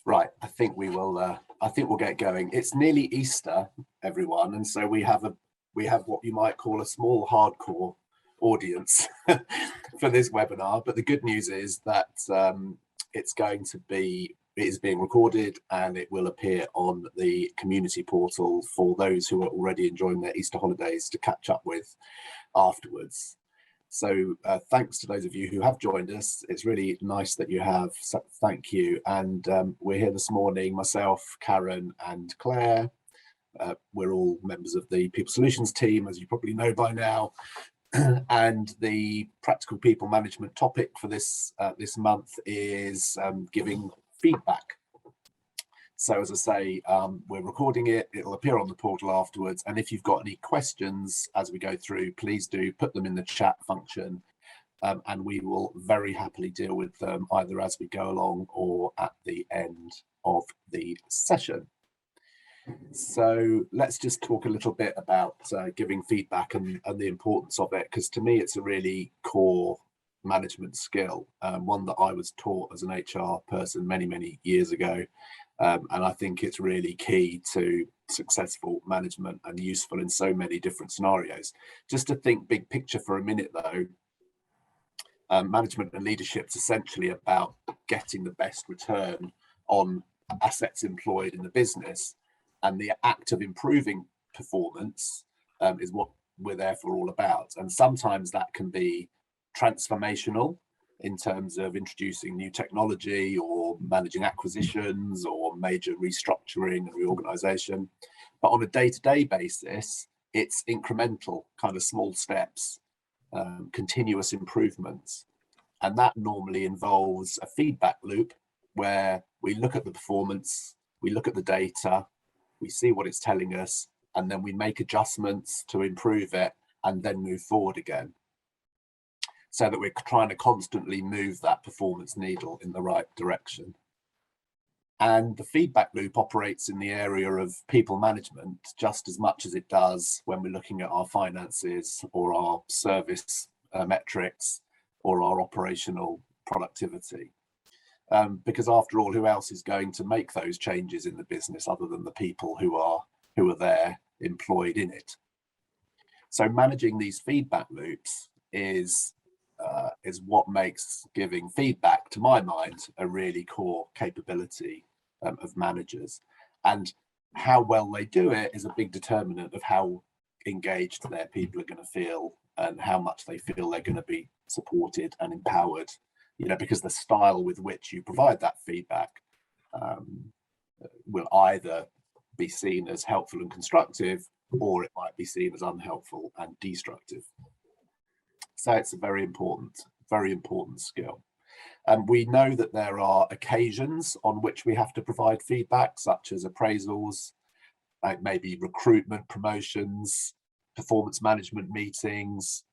Right, I think we will. I think we'll get going. It's nearly Easter, everyone, and so we have what you might call a small hardcore audience for this webinar. But the good news is that it is being recorded and it will appear on the community portal for those who are already enjoying their Easter holidays to catch up with afterwards. So thanks to those of you who have joined us. It's really nice that you have, so thank you. And we're here this morning, myself, Karen and Claire. We're all members of the People Solutions team, as you probably know by now. And the practical people management topic for this month is giving feedback. So as I say, we're recording it, it'll appear on the portal afterwards. And if you've got any questions as we go through, please do put them in the chat function and we will very happily deal with them either as we go along or at the end of the session. So let's just talk a little bit about giving feedback and the importance of it, because to me it's a really core management skill, one that I was taught as an HR person many years ago. And I think it's really key to successful management and useful in so many different scenarios. Just to think big picture for a minute though, management and leadership is essentially about getting the best return on assets employed in the business, and the act of improving performance is what we're there for all about. And sometimes that can be transformational in terms of introducing new technology or managing acquisitions or major restructuring and reorganization. But on a day-to-day basis, it's incremental, kind of small steps, continuous improvements. And that normally involves a feedback loop where we look at the performance, we look at the data, we see what it's telling us, and then we make adjustments to improve it and then move forward again, so that we're trying to constantly move that performance needle in the right direction. And the feedback loop operates in the area of people management just as much as it does when we're looking at our finances or our service metrics or our operational productivity. Because after all, who else is going to make those changes in the business other than the people who are there employed in it? So managing these feedback loops is what makes giving feedback, to my mind, a really core capability of managers. And how well they do it is a big determinant of how engaged their people are going to feel and how much they feel they're going to be supported and empowered, because the style with which you provide that feedback will either be seen as helpful and constructive, or it might be seen as unhelpful and destructive. So it's a very important skill. And we know that there are occasions on which we have to provide feedback, such as appraisals, like maybe recruitment, promotions, performance management meetings.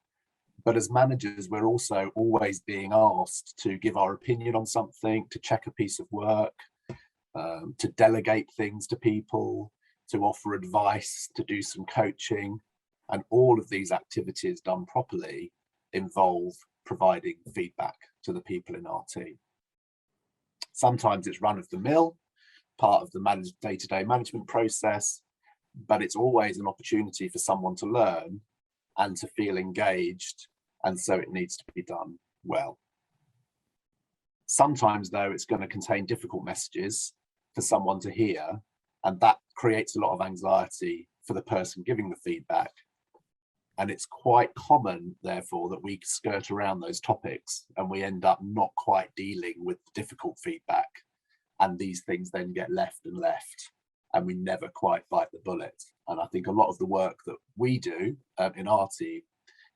But as managers, we're also always being asked to give our opinion on something, to check a piece of work, to delegate things to people, to offer advice, to do some coaching. And all of these activities done properly involve providing feedback to the people in our team. Sometimes it's run of the mill, part of the day-to-day management process, but it's always an opportunity for someone to learn and to feel engaged, and so it needs to be done well. Sometimes though, it's going to contain difficult messages for someone to hear, and that creates a lot of anxiety for the person giving the feedback. And it's quite common, therefore, that we skirt around those topics and we end up not quite dealing with difficult feedback. And these things then get left and we never quite bite the bullet. And I think a lot of the work that we do in our team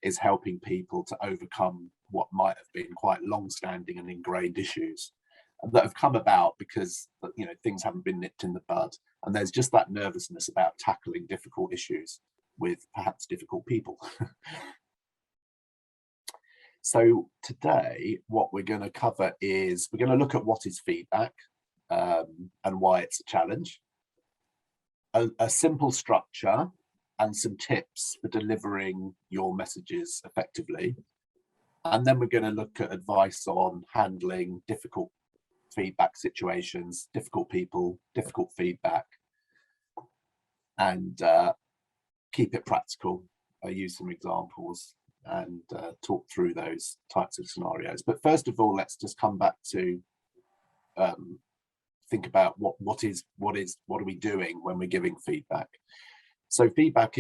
is helping people to overcome what might have been quite long-standing and ingrained issues that have come about because things haven't been nipped in the bud. And there's just that nervousness about tackling difficult issues with perhaps difficult people. So today, what we're going to cover is we're going to look at what is feedback and why it's a challenge, a simple structure and some tips for delivering your messages effectively. And then we're going to look at advice on handling difficult feedback situations, difficult people, difficult feedback, and keep it practical. Use some examples and talk through those types of scenarios. But first of all, let's just come back to think about what are we doing when we're giving feedback. So feedback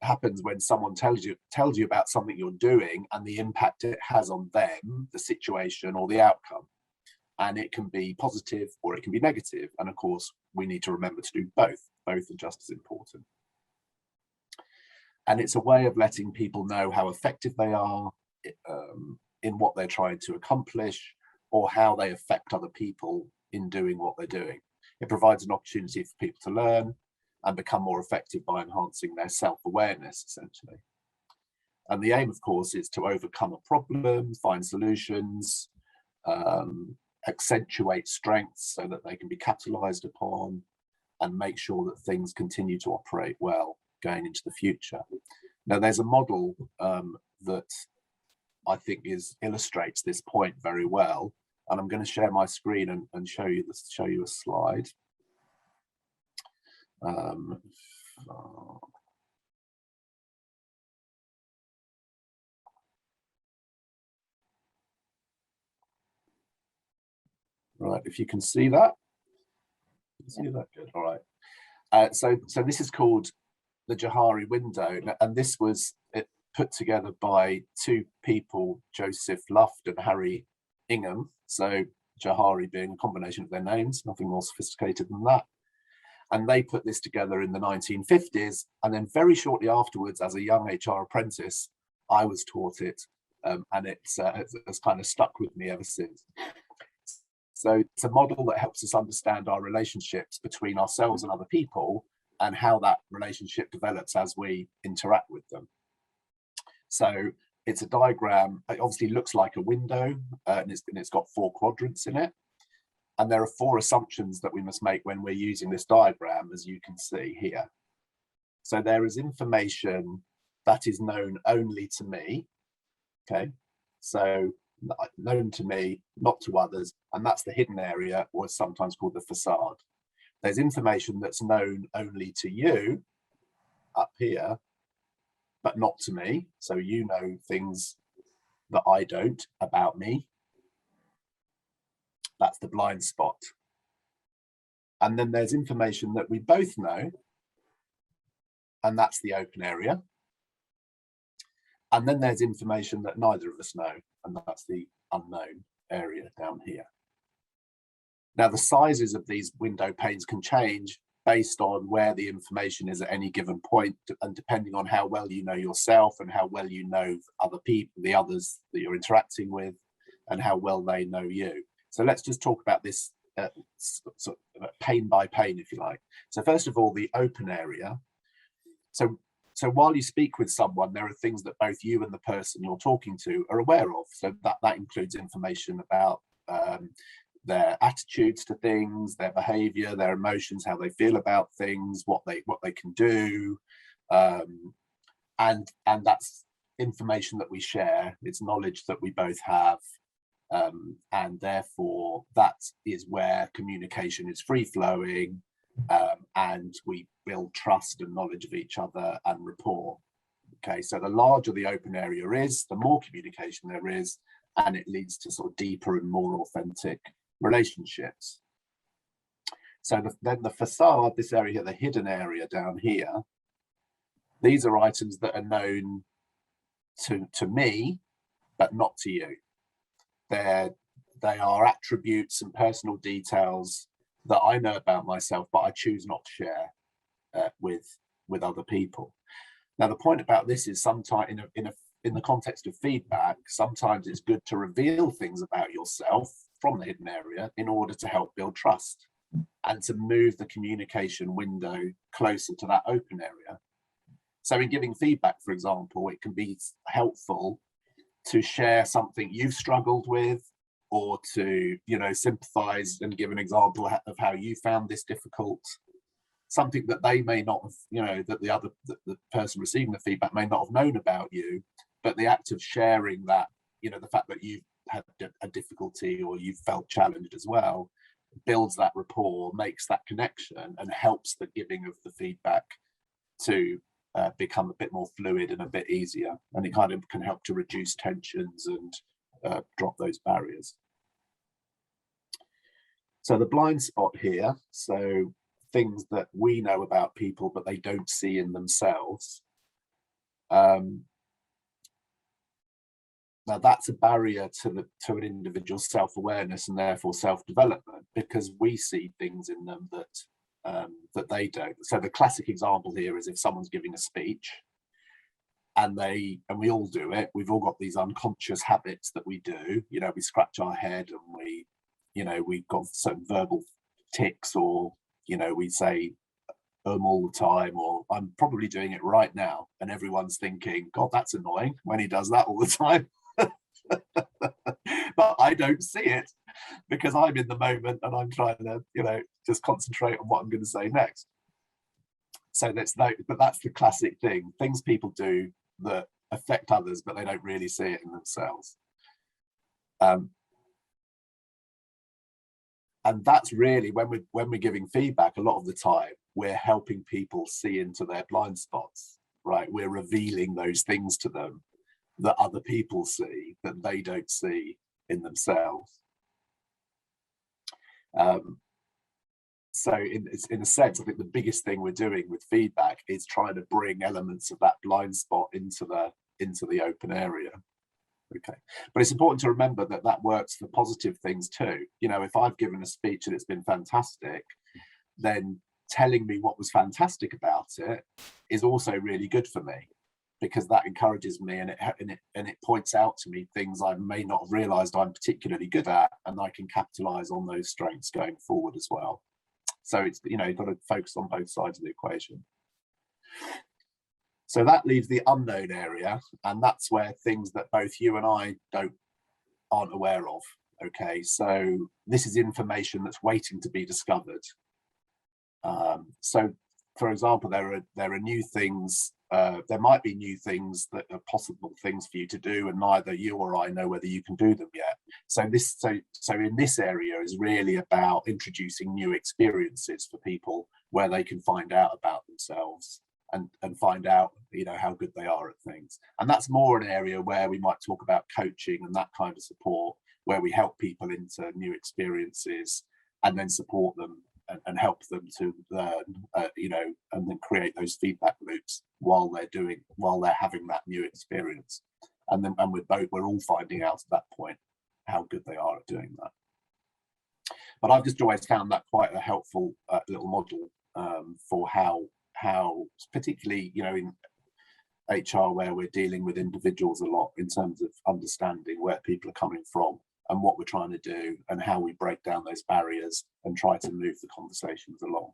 happens when someone tells you about something you're doing and the impact it has on them, the situation or the outcome. And it can be positive or it can be negative. And of course, we need to remember to do both. Both are just as important. And it's a way of letting people know how effective they are in what they're trying to accomplish, or how they affect other people in doing what they're doing. It provides an opportunity for people to learn and become more effective by enhancing their self-awareness, essentially. And the aim, of course, is to overcome a problem, find solutions, accentuate strengths so that they can be capitalized upon, and make sure that things continue to operate well going into the future. Now, there's a model that I think illustrates this point very well, and I'm going to share my screen and show you a slide. Right, if you can see that. See that? Good. All right. So this is called the Jahari Window, and this was put together by two people, Joseph Luft and Harry Ingham. So Jahari being a combination of their names, nothing more sophisticated than that. And they put this together in the 1950s, and then very shortly afterwards, as a young HR apprentice, I was taught it, and it's kind of stuck with me ever since. So it's a model that helps us understand our relationships between ourselves and other people, and how that relationship develops as we interact with them. So it's a diagram. It obviously looks like a window, and it's got 4 quadrants in it. And there are 4 assumptions that we must make when we're using this diagram, as you can see here. So there is information that is known only to me. Okay, so known to me, not to others, and that's the hidden area, or sometimes called the facade. There's information that's known only to you up here, but not to me. So you know things that I don't about me. That's the blind spot. And then there's information that we both know, and that's the open area. And then there's information that neither of us know, and that's the unknown area down here. Now, the sizes of these window panes can change based on where the information is at any given point, and depending on how well you know yourself and how well you know other people, the others that you're interacting with, and how well they know you. So let's just talk about this sort of pane by pane, if you like. So first of all, the open area. So while you speak with someone, there are things that both you and the person you're talking to are aware of. So that includes information about their attitudes to things, their behavior, their emotions, how they feel about things, what they can do, and that's information that we share. It's knowledge that we both have, and therefore that is where communication is free flowing, and we build trust and knowledge of each other and rapport. Okay, so the larger the open area is, the more communication there is, and it leads to sort of deeper and more authentic relationships. So then the facade, this area here, the hidden area down here, these are items that are known to me, but not to you. They are attributes and personal details that I know about myself, but I choose not to share with other people. Now, the point about this is sometimes in the context of feedback, sometimes it's good to reveal things about yourself from the hidden area in order to help build trust and to move the communication window closer to that open area. So in giving feedback, for example, it can be helpful to share something you've struggled with, or to, sympathize and give an example of how you found this difficult, something that they may not have, that the person receiving the feedback may not have known about you, but the act of sharing that, the fact that had a difficulty or you've felt challenged as well, builds that rapport, makes that connection, and helps the giving of the feedback to become a bit more fluid and a bit easier. And it kind of can help to reduce tensions and drop those barriers. So the blind spot here, so things that we know about people but they don't see in themselves. Now that's a barrier to an individual's self-awareness and therefore self-development, because we see things in them that they don't. So the classic example here is if someone's giving a speech and we all do it, we've all got these unconscious habits that we do, you know, we scratch our head and we've got some verbal tics, or, you know, we say all the time, or I'm probably doing it right now, and everyone's thinking, God, that's annoying when he does that all the time. But I don't see it because I'm in the moment and I'm trying to, you know, just concentrate on what I'm going to say next. So that's the classic thing, things people do that affect others but they don't really see it in themselves. And that's really when we're giving feedback, a lot of the time we're helping people see into their blind spots, right? We're revealing those things to them that other people see that they don't see in themselves. So in a sense, I think the biggest thing we're doing with feedback is trying to bring elements of that blind spot into the open area. Okay, but it's important to remember that that works for positive things too. You know, if I've given a speech and it's been fantastic, then telling me what was fantastic about it is also really good for me, because that encourages me and it points out to me things I may not have realized I'm particularly good at, and I can capitalize on those strengths going forward as well. So it's, you know, you've got to focus on both sides of the equation. So that leaves the unknown area, and that's where things that both you and I aren't aware of. Okay, so this is information that's waiting to be discovered. So, for example, there are new things. There might be new things that are possible things for you to do, and neither you or I know whether you can do them yet. So in this area is really about introducing new experiences for people where they can find out about themselves and find out, you know, how good they are at things. And that's more an area where we might talk about coaching and that kind of support, where we help people into new experiences and then support them and help them to learn, you know, and then create those feedback loops while they're having that new experience. And we're all finding out at that point how good they are at doing that. But I've just always found that quite a helpful little model for how particularly, you know, in HR, where we're dealing with individuals a lot in terms of understanding where people are coming from and what we're trying to do and how we break down those barriers and try to move the conversations along.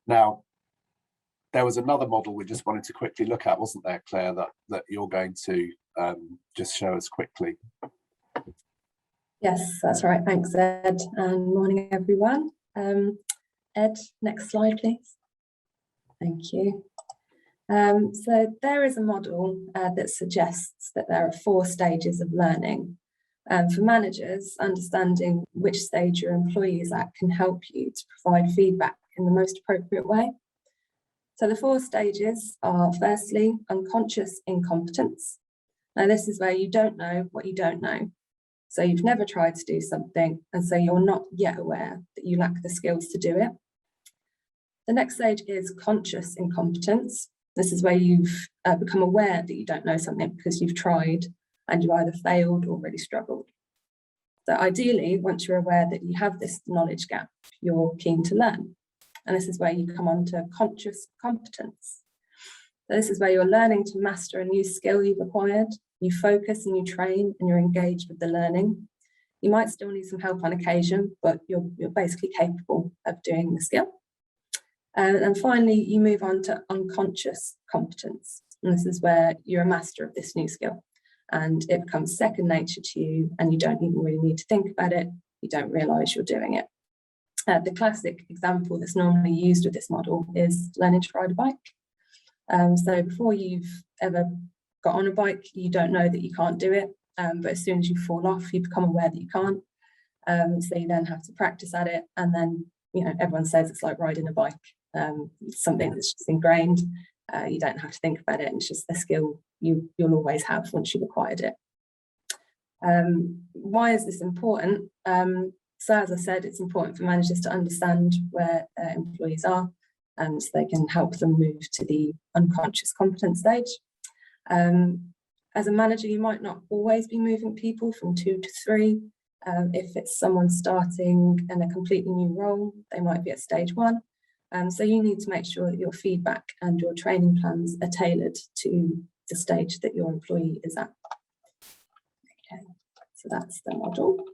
Now, there was another model we just wanted to quickly look at, wasn't there, Claire, that you're going to just show us quickly? Yes, that's right. Thanks, Ed. And morning, everyone. Ed, next slide, please. Thank you. So there is a model that suggests that there are 4 stages of learning. For managers, understanding which stage your employee is at can help you to provide feedback in the most appropriate way. So the 4 stages are, firstly, unconscious incompetence. Now, this is where you don't know what you don't know. So you've never tried to do something, and so you're not yet aware that you lack the skills to do it. The next stage is conscious incompetence. This is where you've become aware that you don't know something because you've tried and you either failed or really struggled. So ideally, once you're aware that you have this knowledge gap, you're keen to learn. And this is where you come on to conscious competence. So this is where you're learning to master a new skill you've acquired. You focus and you train and you're engaged with the learning. You might still need some help on occasion, but you're basically capable of doing the skill. And finally, you move on to unconscious competence. And this is where you're a master of this new skill and it becomes second nature to you and you don't even really need to think about it. You don't realise you're doing it. The classic example that's normally used with this model is learning to ride a bike. So before you've ever got on a bike, you don't know that you can't do it, but as soon as you fall off, you become aware that you can't. So you then have to practice at it, and then, you know, everyone says it's like riding a bike. It's something that's just ingrained. You don't have to think about it, and it's just a skill you'll always have once you've acquired it. Why is this important? So as I said, it's important for managers to understand where their employees are, and so they can help them move to the unconscious competence stage. As a manager, you might not always be moving people from 2 to 3. If it's someone starting in a completely new role, they might be at stage 1. So you need to make sure that your feedback and your training plans are tailored to the stage that your employee is at. Okay, so that's the model.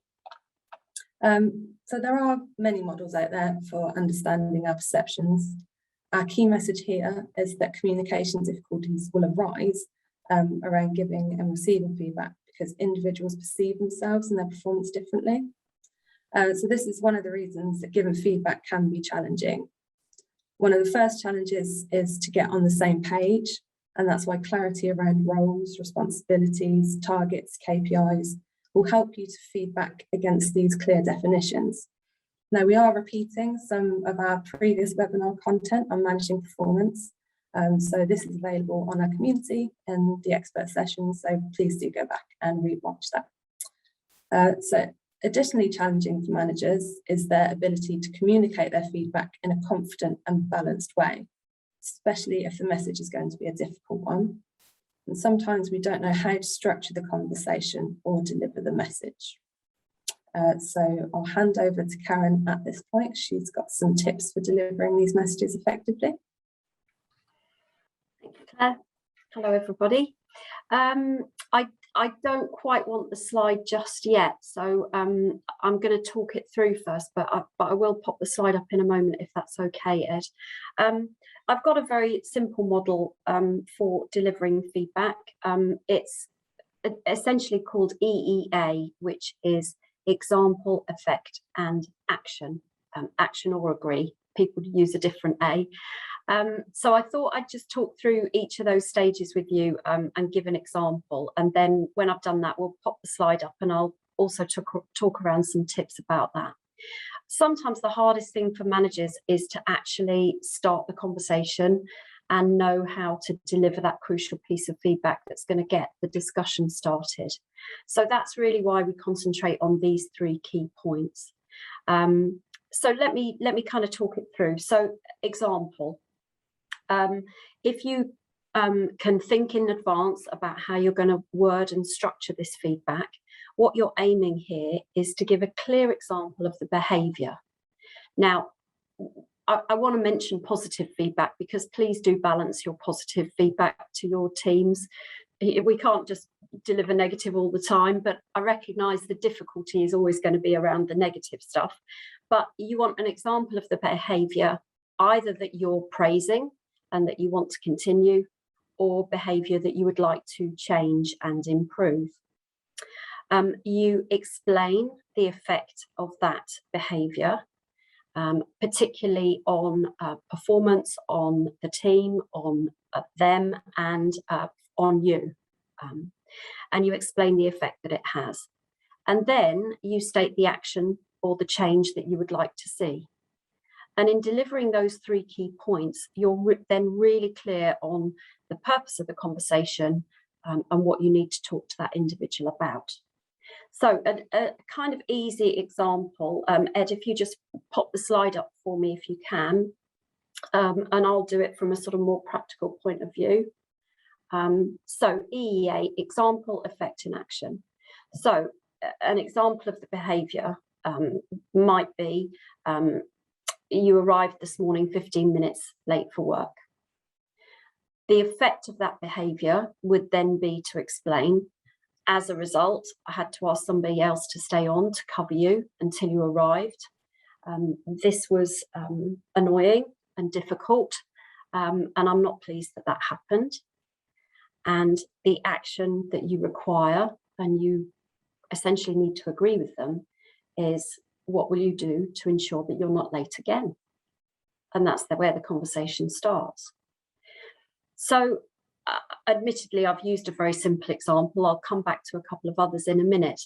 So there are many models out there for understanding our perceptions. Our key message here is that communication difficulties will arise around giving and receiving feedback, because individuals perceive themselves and their performance differently. So this is one of the reasons that giving feedback can be challenging. One of the first challenges is to get on the same page, and that's why clarity around roles, responsibilities, targets, KPIs will help you to feedback against these clear definitions. Now, we are repeating some of our previous webinar content on managing performance. So this is available on our community and the expert sessions, so please do go back and rewatch that. So additionally challenging for managers is their ability to communicate their feedback in a confident and balanced way, especially if the message is going to be a difficult one. And sometimes we don't know how to structure the conversation or deliver the message. So I'll hand over to Karen at this point. She's got some tips for delivering these messages effectively. Thank you, Claire. Hello, everybody. I don't quite want the slide just yet, so I'm going to talk it through first, but I will pop the slide up in a moment if that's okay, Ed. I've got a very simple model for delivering feedback. It's essentially called EEA, which is example, effect, and action. Action or agree. People use a different A. So I thought I'd just talk through each of those stages with you and give an example. And then when I've done that, we'll pop the slide up and I'll also talk around some tips about that. Sometimes the hardest thing for managers is to actually start the conversation and know how to deliver that crucial piece of feedback that's going to get the discussion started. So that's really why we concentrate on these 3 key points. So let me kind of talk it through. So example, if you can think in advance about how you're going to word and structure this feedback, what you're aiming here is to give a clear example of the behaviour. Now, I want to mention positive feedback, because please do balance your positive feedback to your teams. We can't just deliver negative all the time, but I recognise the difficulty is always going to be around the negative stuff. But you want an example of the behaviour, either that you're praising and that you want to continue, or behaviour that you would like to change and improve. You explain the effect of that behaviour, particularly on performance, on the team, on them, and on you. And you explain the effect that it has. And then you state the action or the change that you would like to see. And in delivering those 3 key points, you're then really clear on the purpose of the conversation and what you need to talk to that individual about. So a kind of easy example, Ed, if you just pop the slide up for me if you can, and I'll do it from a sort of more practical point of view. So EEA, example, effect, and action. So an example of the behaviour might be you arrived this morning 15 minutes late for work. The effect of that behaviour would then be to explain, as a result, I had to ask somebody else to stay on to cover you until you arrived. This was annoying and difficult, and I'm not pleased that that happened. And the action that you require, and you essentially need to agree with them, is what will you do to ensure that you're not late again? And that's where the conversation starts. So admittedly, I've used a very simple example. I'll come back to a couple of others in a minute,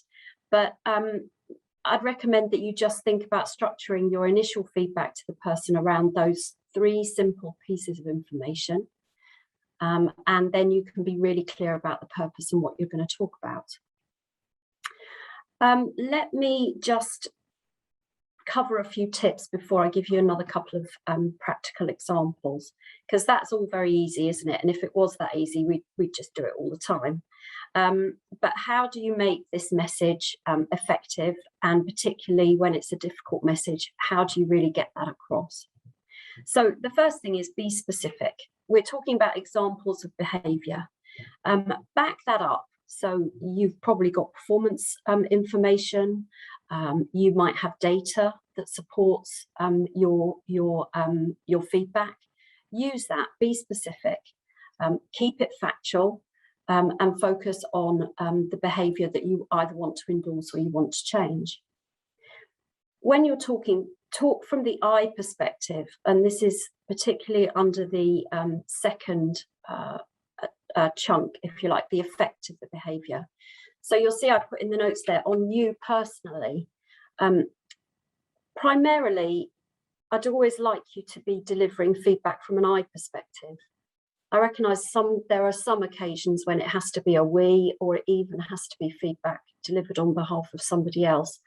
but I'd recommend that you just think about structuring your initial feedback to the person around those 3 simple pieces of information. And then you can be really clear about the purpose and what you're going to talk about. Let me just cover a few tips before I give you another couple of practical examples, because that's all very easy, isn't it? And if it was that easy, we'd just do it all the time. But how do you make this message effective? And particularly when it's a difficult message, how do you really get that across? So the first thing is be specific. We're talking about examples of behaviour. Back that up. So you've probably got performance information. You might have data that supports your feedback. Use that. Be specific. Keep it factual, and focus on the behaviour that you either want to endorse or you want to change. When you're talking, talk from the I perspective, and this is particularly under the second chunk, if you like, the effect of the behaviour. So you'll see I put in the notes there on you personally. Primarily, I'd always like you to be delivering feedback from an I perspective. I recognise there are some occasions when it has to be a we, or it even has to be feedback delivered on behalf of somebody else.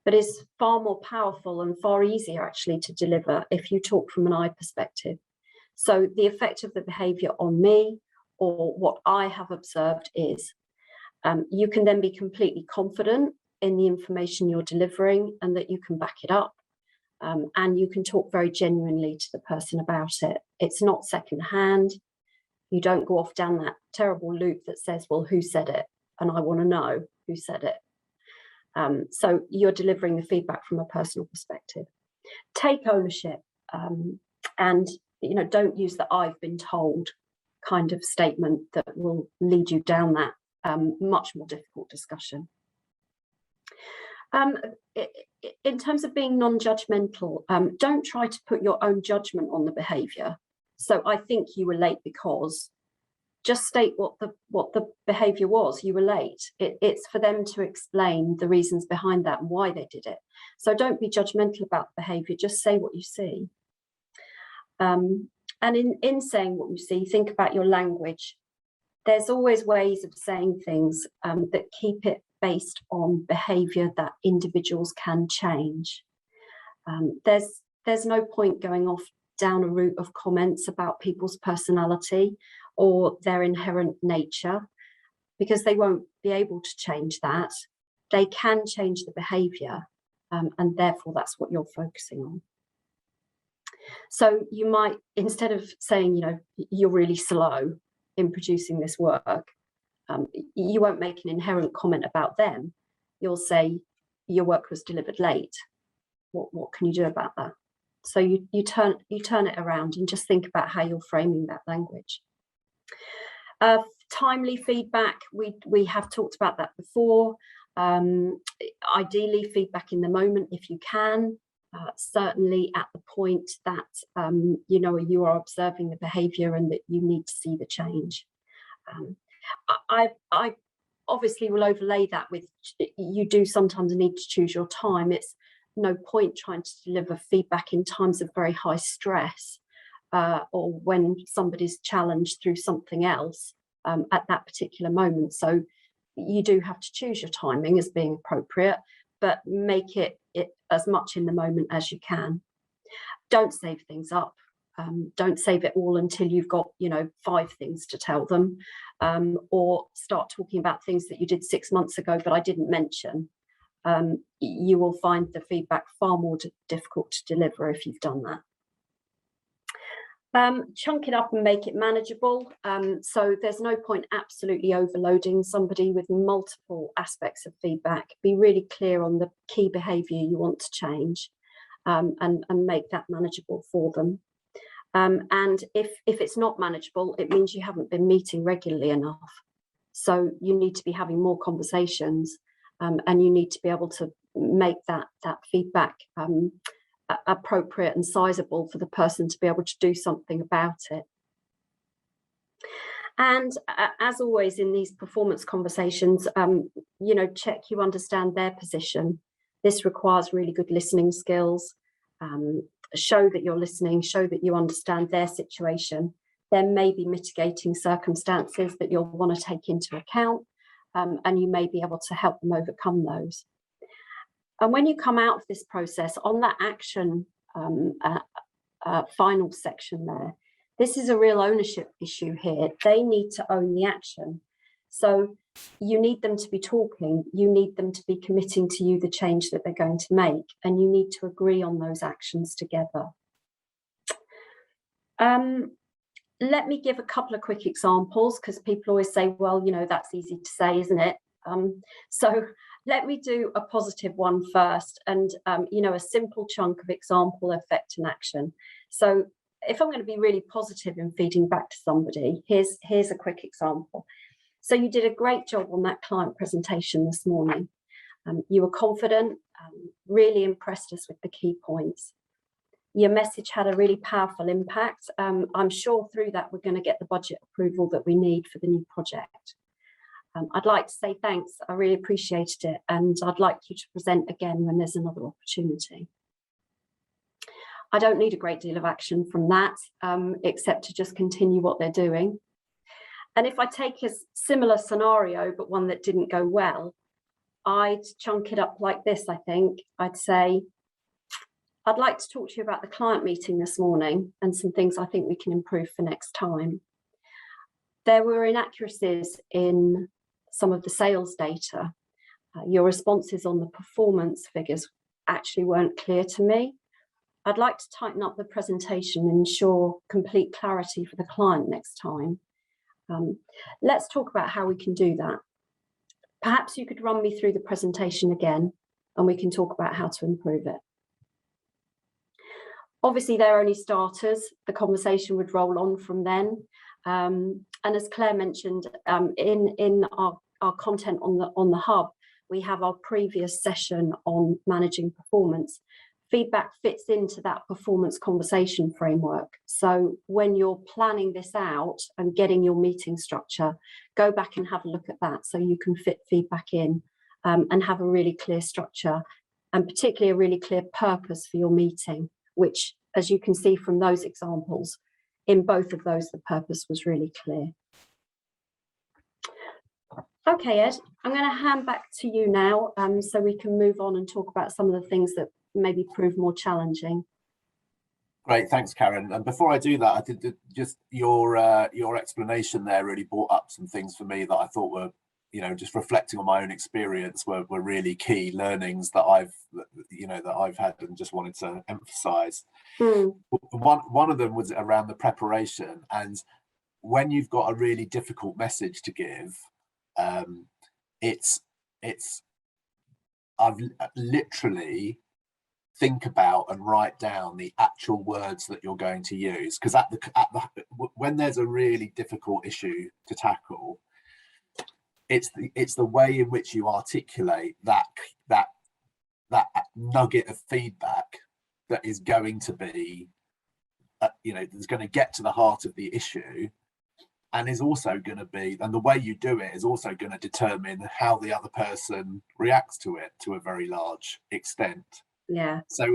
But it's far more powerful and far easier actually to deliver if you talk from an I perspective. So the effect of the behaviour on me, or what I have observed, is you can then be completely confident in the information you're delivering and that you can back it up, and you can talk very genuinely to the person about it. It's not secondhand. You don't go off down that terrible loop that says, well, who said it? And I want to know who said it. So you're delivering the feedback from a personal perspective. Take ownership, and don't use the I've been told kind of statement that will lead you down that much more difficult discussion. In terms of being non-judgmental, don't try to put your own judgment on the behaviour. So I think you were late because, just state what the behaviour was. You were late. It's for them to explain the reasons behind that and why they did it. So don't be judgmental about the behaviour, just say what you see. And in saying what you see, think about your language. There's always ways of saying things that keep it based on behaviour that individuals can change. There's no point going off down a route of comments about people's personality or their inherent nature, because they won't be able to change that. They can change the behaviour, and therefore that's what you're focusing on. So you might, instead of saying, you're really slow in producing this work, you won't make an inherent comment about them. You'll say your work was delivered late. What can you do about that? So you turn it around and just think about how you're framing that language. Timely feedback, we have talked about that before. Ideally, feedback in the moment if you can. Certainly at the point that you are observing the behaviour and that you need to see the change. I obviously will overlay that with, you do sometimes need to choose your time. It's no point trying to deliver feedback in times of very high stress, or when somebody's challenged through something else at that particular moment. So you do have to choose your timing as being appropriate, but make it as much in the moment as you can. Don't save things up. Don't save it all until you've got 5 things to tell them, or start talking about things that you did 6 months ago but I didn't mention. You will find the feedback far more difficult to deliver if you've done that. Chunk it up and make it manageable. So there's no point absolutely overloading somebody with multiple aspects of feedback. Be really clear on the key behaviour you want to change, and make that manageable for them. And if it's not manageable, it means you haven't been meeting regularly enough. So you need to be having more conversations, and you need to be able to make that feedback appropriate and sizable for the person to be able to do something about it. And as always in these performance conversations, check you understand their position. This requires really good listening skills. Show that you're listening, show that you understand their situation. There may be mitigating circumstances that you'll want to take into account, and you may be able to help them overcome those. And when you come out of this process on that action final section there, this is a real ownership issue here. They need to own the action. So you need them to be talking, you need them to be committing to you the change that they're going to make, and you need to agree on those actions together. Let me give a couple of quick examples, because people always say, well, that's easy to say, isn't it? So let me do a positive one first, and a simple chunk of example, effect and action. So if I'm going to be really positive in feeding back to somebody, here's a quick example. So you did a great job on that client presentation this morning. You were confident, really impressed us with the key points. Your message had a really powerful impact. I'm sure through that we're going to get the budget approval that we need for the new project. I'd like to say thanks. I really appreciated it, and I'd like you to present again when there's another opportunity. I don't need a great deal of action from that, except to just continue what they're doing. And if I take a similar scenario, but one that didn't go well, I'd chunk it up like this, I think. I'd say, I'd like to talk to you about the client meeting this morning and some things I think we can improve for next time. There were inaccuracies in some of the sales data. Your responses on the performance figures actually weren't clear to me. I'd like to tighten up the presentation and ensure complete clarity for the client next time. Let's talk about how we can do that. Perhaps you could run me through the presentation again, and we can talk about how to improve it. Obviously, they're only starters. The conversation would roll on from then. And as Claire mentioned, in our content on the hub, we have our previous session on managing performance. Feedback fits into that performance conversation framework. So when you're planning this out and getting your meeting structure, go back and have a look at that so you can fit feedback in and have a really clear structure, and particularly a really clear purpose for your meeting, which, as you can see from those examples, in both of those, the purpose was really clear. Okay, Ed, I'm going to hand back to you now so we can move on and talk about some of the things that maybe prove more challenging. Great, thanks, Karen. And before I do that, I did just your explanation there really brought up some things for me that I thought were, just reflecting on my own experience, were really key learnings that I've had and just wanted to emphasise. One of them was around the preparation, and when you've got a really difficult message to give, I've literally think about and write down the actual words that you're going to use, because when there's a really difficult issue to tackle, it's the way in which you articulate that nugget of feedback that is going to be that's going to get to the heart of the issue, and is also going to be, and the way you do it is also going to determine how the other person reacts to it to a very large extent. Yeah. So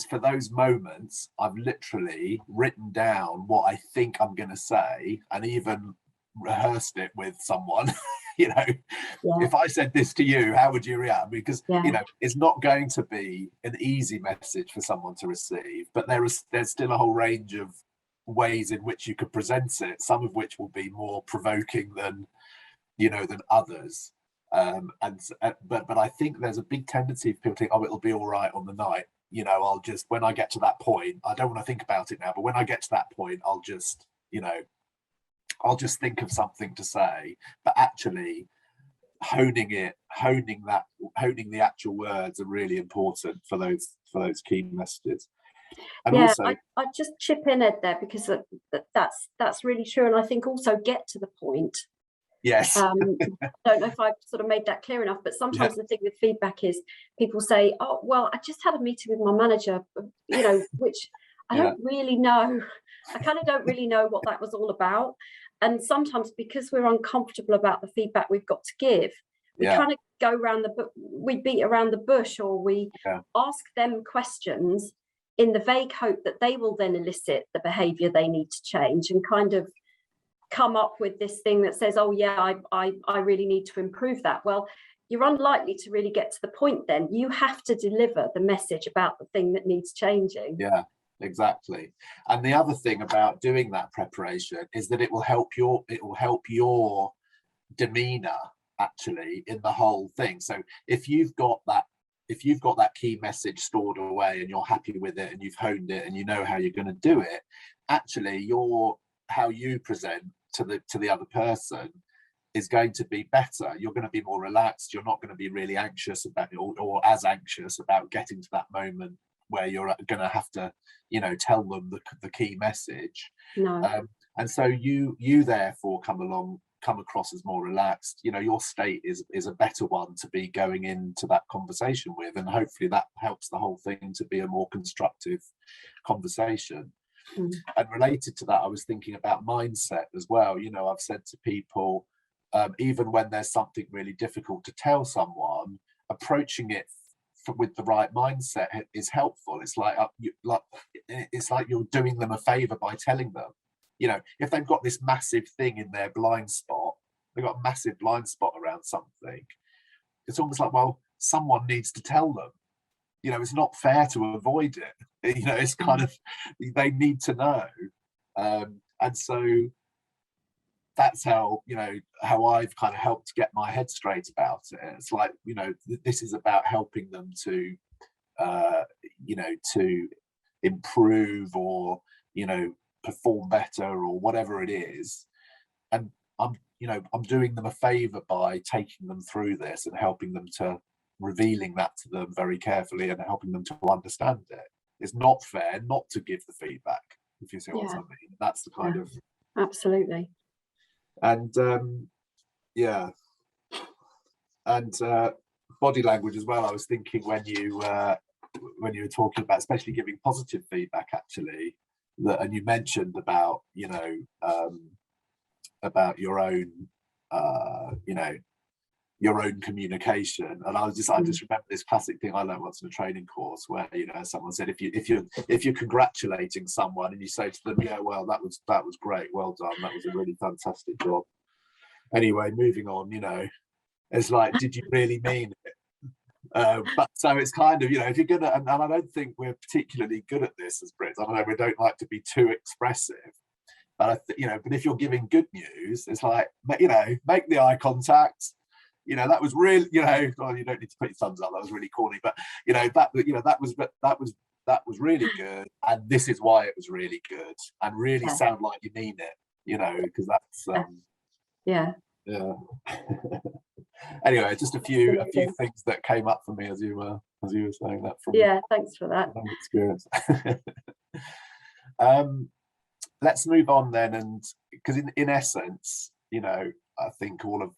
for those moments, I've literally written down what I think I'm going to say, and even rehearsed it with someone. If I said this to you, how would you react? Because it's not going to be an easy message for someone to receive, but there's still a whole range of ways in which you could present it, some of which will be more provoking than others. But I think there's a big tendency for people to think, oh, it'll be all right on the night. I'll just, when I get to that point, I don't want to think about it now, but when I get to that point, I'll just think of something to say. But actually honing the actual words are really important for those key messages. And also, I just chip in, Ed, there, because that's really true, and I think also get to the point. Yes. I don't know if I've sort of made that clear enough, but sometimes the thing with feedback is people say, oh, well, I just had a meeting with my manager, which I don't really know. I kind of don't really know what that was all about. And sometimes because we're uncomfortable about the feedback we've got to give, we kind of go around we beat around the bush, or we ask them questions in the vague hope that they will then elicit the behaviour they need to change, and kind of come up with this thing that says, oh yeah, I really need to improve that. Well, you're unlikely to really get to the point then. You have to deliver the message about the thing that needs changing. Yeah, exactly. And the other thing about doing that preparation is that it will help your demeanor actually in the whole thing. So if you've got that key message stored away and you're happy with it and you've honed it and you know how you're going to do it, actually how you present to the other person is going to be better. You're going to be more relaxed. You're not going to be really anxious about it, or as anxious about getting to that moment where you're going to have to, tell them the key message. No. And so you therefore come across as more relaxed. Your state is a better one to be going into that conversation with, and hopefully that helps the whole thing to be a more constructive conversation. And related to that, I was thinking about mindset as well. I've said to people, even when there's something really difficult to tell someone, approaching it with the right mindset is helpful. It's like you're doing them a favor by telling them, if they've got this massive thing in their blind spot, they've got a massive blind spot around something, it's almost like, well, someone needs to tell them. It's not fair to avoid it. It's kind of, they need to know. And so that's how I've kind of helped get my head straight about it. It's like, this is about helping them to to improve, or perform better, or whatever it is. And I'm doing them a favor by taking them through this and helping them to, revealing that to them very carefully and helping them to understand it. It's not fair not to give the feedback, if you see what I mean. That's the kind of, absolutely. and and body language as well. I was thinking when you were talking about, especially giving positive feedback, actually, that, and you mentioned about about your own your own communication, and I just remember this classic thing I learned once in a training course where someone said, if you're congratulating someone and you say to them, yeah, well, that was great, well done, that was a really fantastic job, anyway, moving on, it's like, did you really mean it? But so it's kind of, if you're gonna, and I don't think we're particularly good at this as Brits. I don't know, we don't like to be too expressive, but but if you're giving good news, it's like, make the eye contact. That was really, well, you don't need to put your thumbs up, that was really corny, but that was really good, and this is why it was really good, and really sound like you mean it, because that's yeah. Anyway, just a few things that came up for me as you were saying that from thanks for that experience. Let's move on then, and because in essence, I think all of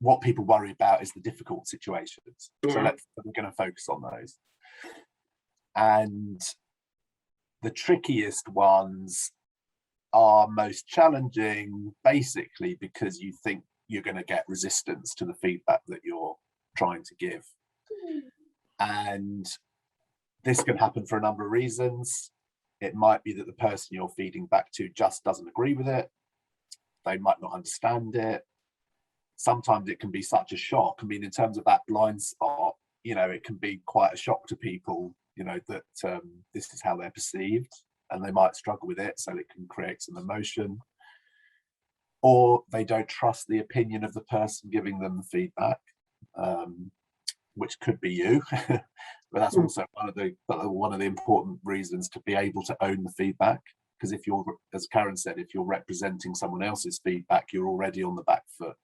what people worry about is the difficult situations. So we're going to focus on those, and the trickiest ones are most challenging, basically because you think you're going to get resistance to the feedback that you're trying to give. And this can happen for a number of reasons. It might be that the person you're feeding back to just doesn't agree with it. They might not understand it. Sometimes it can be such a shock. I mean, in terms of that blind spot, it can be quite a shock to people, that this is how they're perceived, and they might struggle with it, so it can create some emotion. Or they don't trust the opinion of the person giving them the feedback, which could be you. But that's also one of the important reasons to be able to own the feedback, because if you're, as Karen said, if you're representing someone else's feedback, you're already on the back foot.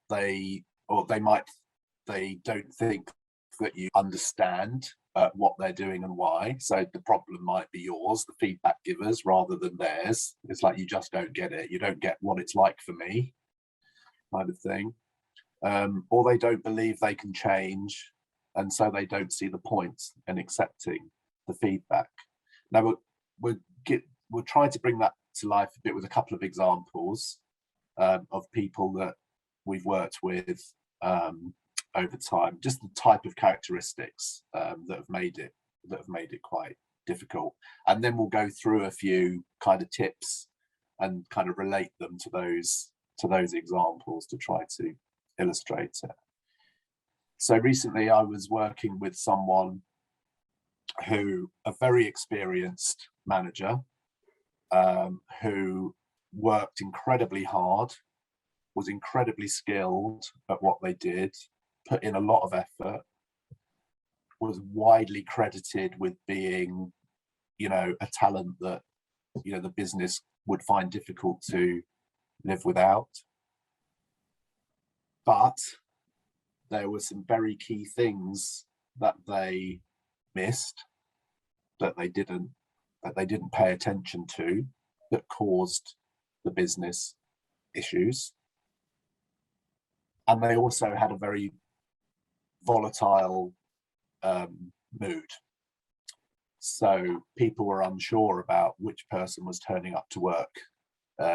They don't think that you understand what they're doing and why. So the problem might be yours, the feedback givers, rather than theirs. It's like, you just don't get it. You don't get what it's like for me, kind of thing. Or they don't believe they can change, and so they don't see the point in accepting the feedback. Now we're trying to bring that to life a bit with a couple of examples of people that we've worked with over time, just the type of characteristics that have made it quite difficult, and then we'll go through a few kind of tips and kind of relate them to those examples to try to illustrate it. So recently I was working with someone a very experienced manager who worked incredibly hard, was incredibly skilled at what they did, put in a lot of effort, was widely credited with being, a talent that, the business would find difficult to live without. But there were some very key things that they missed, that they didn't pay attention to, that caused the business issues. And they also had a very volatile mood. So people were unsure about which person was turning up to work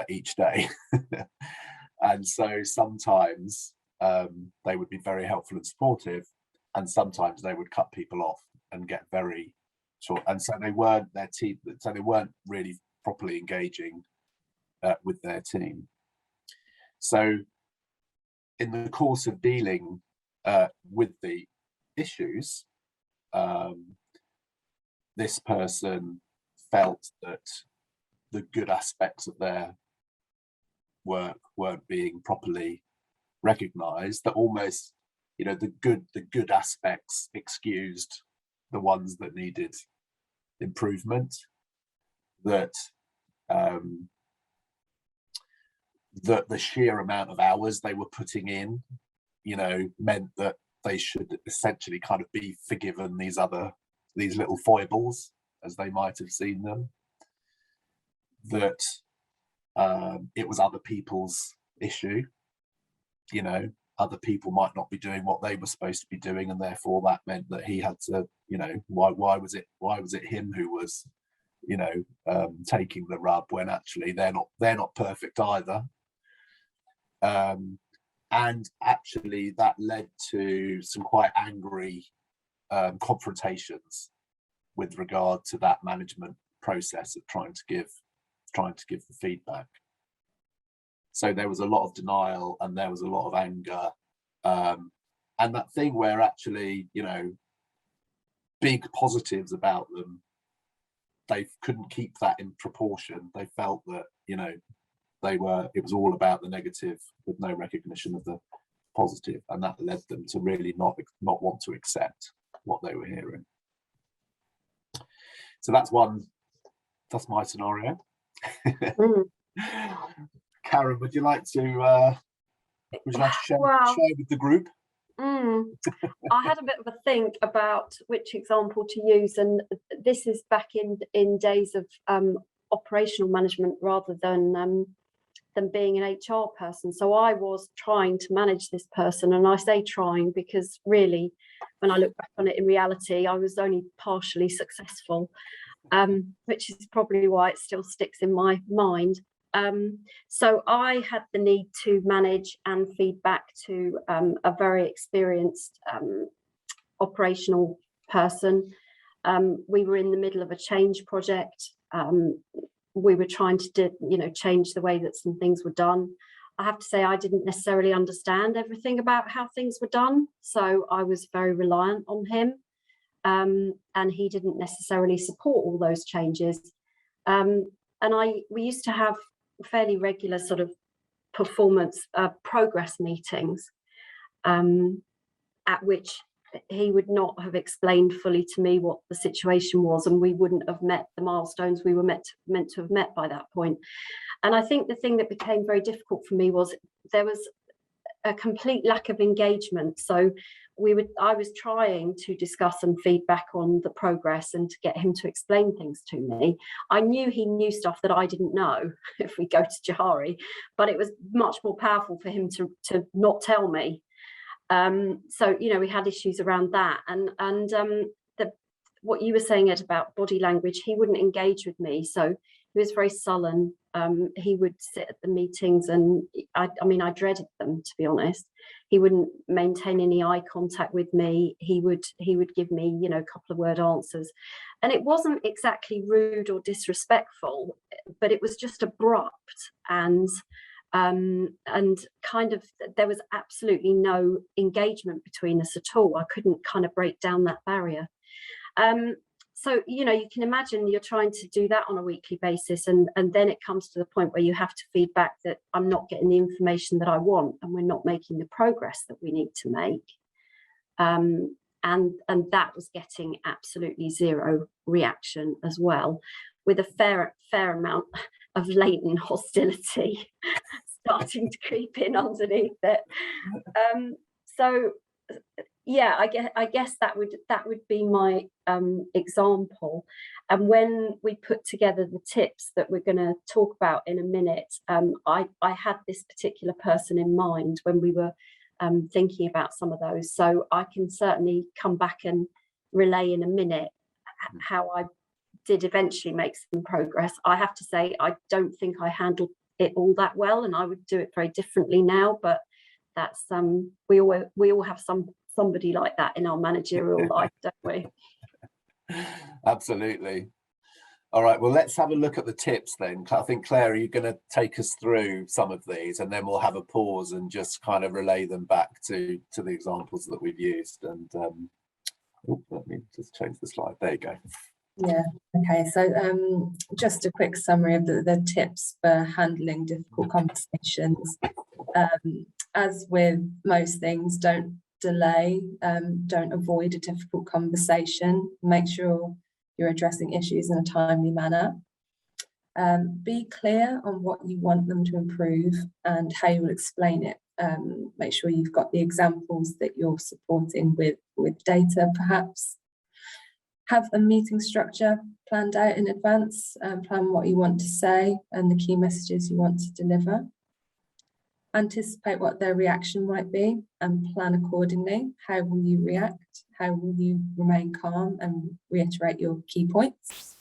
each day. And so sometimes they would be very helpful and supportive, and sometimes they would cut people off and get very short. And so they weren't really properly engaging with their team. So in the course of dealing with the issues, this person felt that the good aspects of their work weren't being properly recognized, that almost, the good aspects excused the ones that needed improvement, that the sheer amount of hours they were putting in, meant that they should essentially kind of be forgiven these little foibles, as they might have seen them, that it was other people's issue. Other people might not be doing what they were supposed to be doing, and therefore that meant that he had to, why was it him who was, taking the rub, when actually they're not perfect either. And actually that led to some quite angry confrontations with regard to that management process of trying to give the feedback. So there was a lot of denial and there was a lot of anger, and that thing where actually, big positives about them, they couldn't keep that in proportion. They felt that, it was all about the negative with no recognition of the positive, and that led them to really not want to accept what they were hearing. So that's my scenario. Karen, would you like to share with the group? I had a bit of a think about which example to use, and this is back in days of operational management rather than being an HR person. So I was trying to manage this person, and I say trying because really, when I look back on it, in reality, I was only partially successful, which is probably why it still sticks in my mind. So I had the need to manage and feed back to a very experienced operational person. We were in the middle of a change project. We were trying to change the way that some things were done. I have to say I didn't necessarily understand everything about how things were done, so I was very reliant on him, and he didn't necessarily support all those changes. And we used to have fairly regular sort of performance progress meetings, at which he would not have explained fully to me what the situation was, and we wouldn't have met the milestones we were meant to have met by that point. And I think the thing that became very difficult for me was there was a complete lack of engagement. So I was trying to discuss and feedback on the progress and to get him to explain things to me. I knew he knew stuff that I didn't know, if we go to Jahari, but it was much more powerful for him to not tell me. So we had issues around that, and what you were saying, Ed, about body language, he wouldn't engage with me. So he was very sullen. He would sit at the meetings, and I mean, I dreaded them, to be honest. He wouldn't maintain any eye contact with me. He would give me, you know, a couple of word answers, and it wasn't exactly rude or disrespectful, but it was just abrupt and kind of, there was absolutely no engagement between us at all. I couldn't kind of break down that barrier. So, you know, you can imagine you're trying to do that on a weekly basis, and then it comes to the point where you have to feed back that I'm not getting the information that I want, and we're not making the progress that we need to make. And that was getting absolutely zero reaction as well, with a fair amount of latent hostility starting to creep in underneath it. So yeah, I guess that would be my example. And when we put together the tips that we're going to talk about in a minute, I had this particular person in mind when we were thinking about some of those. So I can certainly come back and relay in a minute how I did eventually make some progress. I have to say, I don't think I handled it all that well, and I would do it very differently now. But that's we all have somebody like that in our managerial life, don't we? Absolutely. All right, well, let's have a look at the tips then. I think, Claire, are you going to take us through some of these, and then we'll have a pause and just kind of relay them back to the examples that we've used. And let me just change the slide. There you go. Yeah, okay, so just a quick summary of the tips for handling difficult conversations. As with most things, don't delay, don't avoid a difficult conversation. Make sure you're addressing issues in a timely manner. Be clear on what you want them to improve and how you will explain it. Make sure you've got the examples that you're supporting with data, perhaps. Have a meeting structure planned out in advance, plan what you want to say and the key messages you want to deliver. Anticipate what their reaction might be and plan accordingly. How will you react? How will you remain calm and reiterate your key points?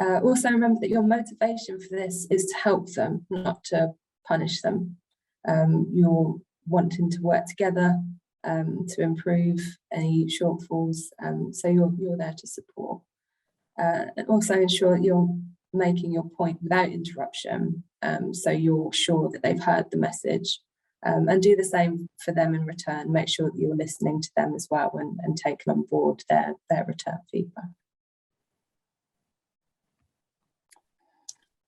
Also remember that your motivation for this is to help them, not to punish them. You're wanting to work together to improve any shortfalls, so you're there to support. And also ensure that you're making your point without interruption, so you're sure that they've heard the message, and do the same for them in return. Make sure that you're listening to them as well and taking on board their return feedback.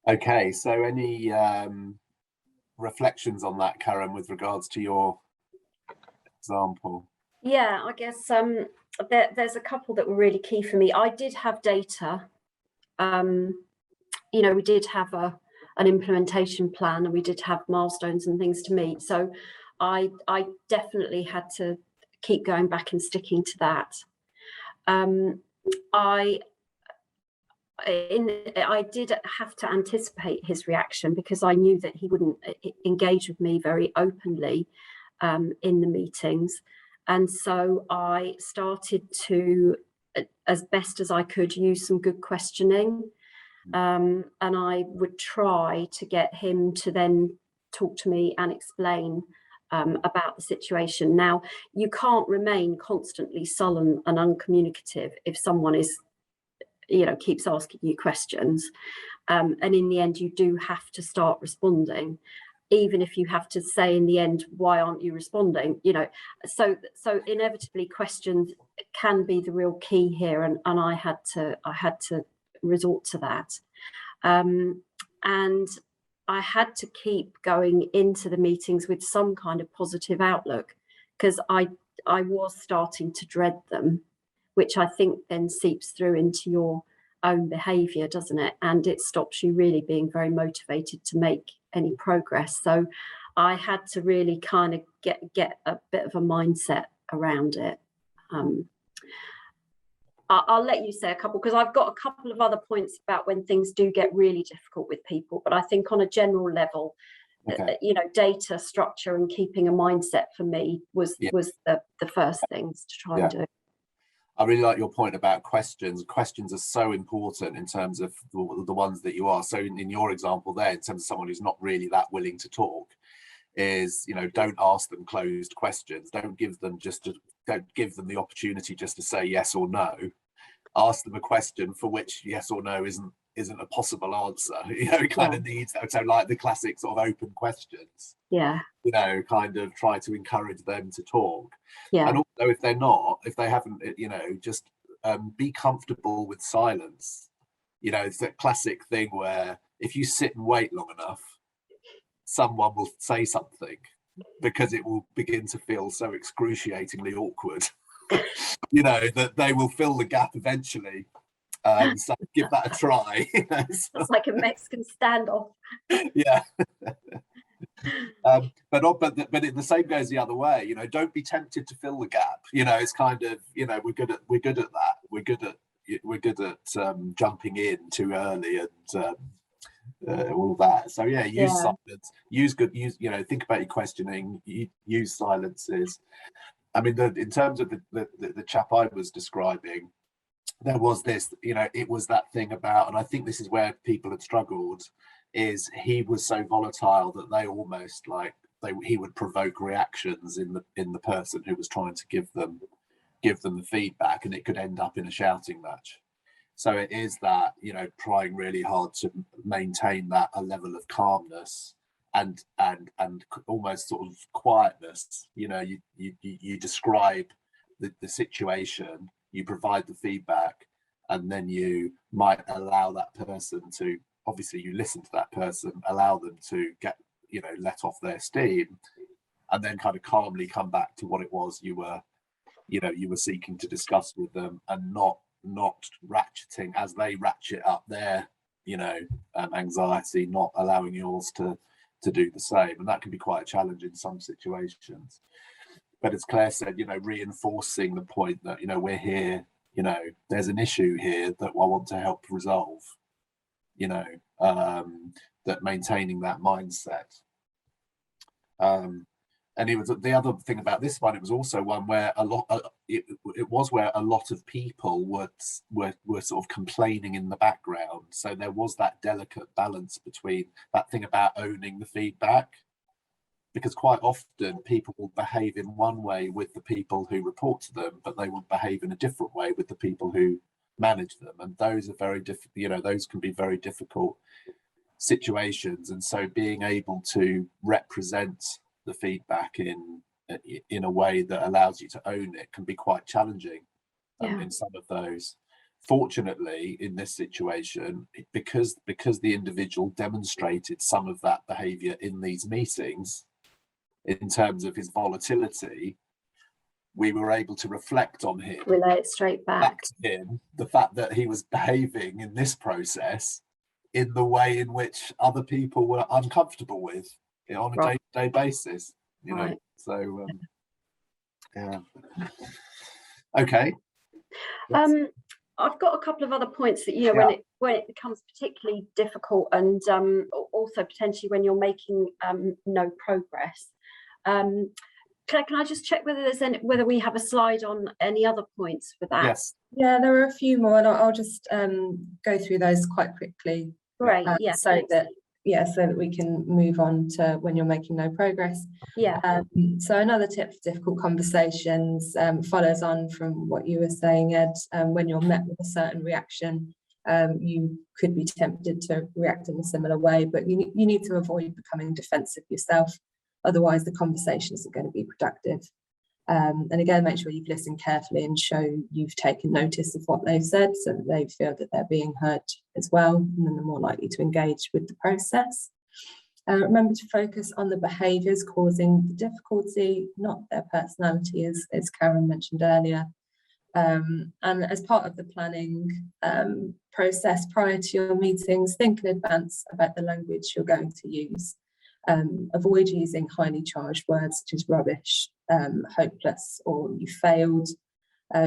Okay, so any reflections on that, Karen, with regards to your example? Yeah, I guess there's a couple that were really key for me. I did have data. You know, we did have an implementation plan, and we did have milestones and things to meet. So I definitely had to keep going back and sticking to that. I did have to anticipate his reaction, because I knew that he wouldn't engage with me very openly in the meetings. And so I started to, as best as I could, use some good questioning. And I would try to get him to then talk to me and explain about the situation. Now, you can't remain constantly sullen and uncommunicative if someone is, you know, keeps asking you questions. And in the end, you do have to start responding, even if you have to say in the end, why aren't you responding? You know, so inevitably questions can be the real key here, and I had to resort to that. And I had to keep going into the meetings with some kind of positive outlook, because I was starting to dread them, which I think then seeps through into your own behaviour, doesn't it? And it stops you really being very motivated to make any progress. So I had to really kind of get a bit of a mindset around it. I'll let you say a couple, because I've got a couple of other points about when things do get really difficult with people. But I think on a general level, okay, you know, data structure and keeping a mindset for me was the first things to try and do. I really like your point about questions. Questions are so important in terms of the ones that you are. So in your example there, in terms of someone who's not really that willing to talk, is, you know, don't ask them closed questions. Don't give them the opportunity just to say yes or no. Ask them a question for which yes or no isn't a possible answer. You know, it kind of needs, so like the classic sort of open questions. Yeah. You know, kind of try to encourage them to talk. Yeah. And also, if they haven't, you know, just be comfortable with silence. You know, it's that classic thing where if you sit and wait long enough, someone will say something, because it will begin to feel so excruciatingly awkward, you know, that they will fill the gap eventually. So give that a try. You know, so. It's like a Mexican standoff. Yeah. But the same goes the other way. You know, don't be tempted to fill the gap. You know, it's kind of, you know, we're good at that. We're good at jumping in too early and all that. So yeah, use silence. Use, you know, think about your questioning. Use silences. I mean, in terms of the chap I was describing, there was this, you know, it was that thing about, and I think this is where people had struggled, is he was so volatile that they almost like he would provoke reactions in the person who was trying to give them the feedback, and it could end up in a shouting match. So it is that, you know, trying really hard to maintain that a level of calmness and almost sort of quietness. You know, you describe the situation, you provide the feedback, and then you might allow that person to, obviously you listen to that person, allow them to get, you know, let off their steam, and then kind of calmly come back to what it was you were seeking to discuss with them, and not ratcheting as they ratchet up their, you know, anxiety, not allowing yours to do the same. And that can be quite a challenge in some situations. But as Claire said, you know, reinforcing the point that, you know, we're here, you know, there's an issue here that I want to help resolve, you know, that maintaining that mindset. And it was the other thing about this one, it was also one where it was where a lot of people were sort of complaining in the background. So there was that delicate balance between that thing about owning the feedback, because quite often people will behave in one way with the people who report to them, but they will behave in a different way with the people who manage them. And those are very difficult, you know, those can be very difficult situations. And so being able to represent the feedback in a way that allows you to own it can be quite challenging in some of those. Fortunately, in this situation, because the individual demonstrated some of that behavior in these meetings, in terms of his volatility, we were able to reflect on him, relay it straight back to him, the fact that he was behaving in this process in the way in which other people were uncomfortable with, you know, on a day-to-day basis, you know. So yeah, okay. I've got a couple of other points that, you know, when it becomes particularly difficult, and also potentially when you're making no progress. Claire, can I just check whether we have a slide on any other points for that? Yes. Yeah, there are a few more, and I'll just go through those quite quickly. Great. So that we can move on to when you're making no progress. Yeah. So another tip for difficult conversations follows on from what you were saying, Ed. When you're met with a certain reaction, you could be tempted to react in a similar way, but you need to avoid becoming defensive yourself. Otherwise, the conversation isn't going to be productive. And again, make sure you've listened carefully and show you've taken notice of what they've said, so that they feel that they're being heard as well, and then they're more likely to engage with the process. Remember to focus on the behaviours causing the difficulty, not their personality, as Karen mentioned earlier. And as part of the planning process prior to your meetings, think in advance about the language you're going to use. Avoid using highly charged words such as rubbish, hopeless, or you failed.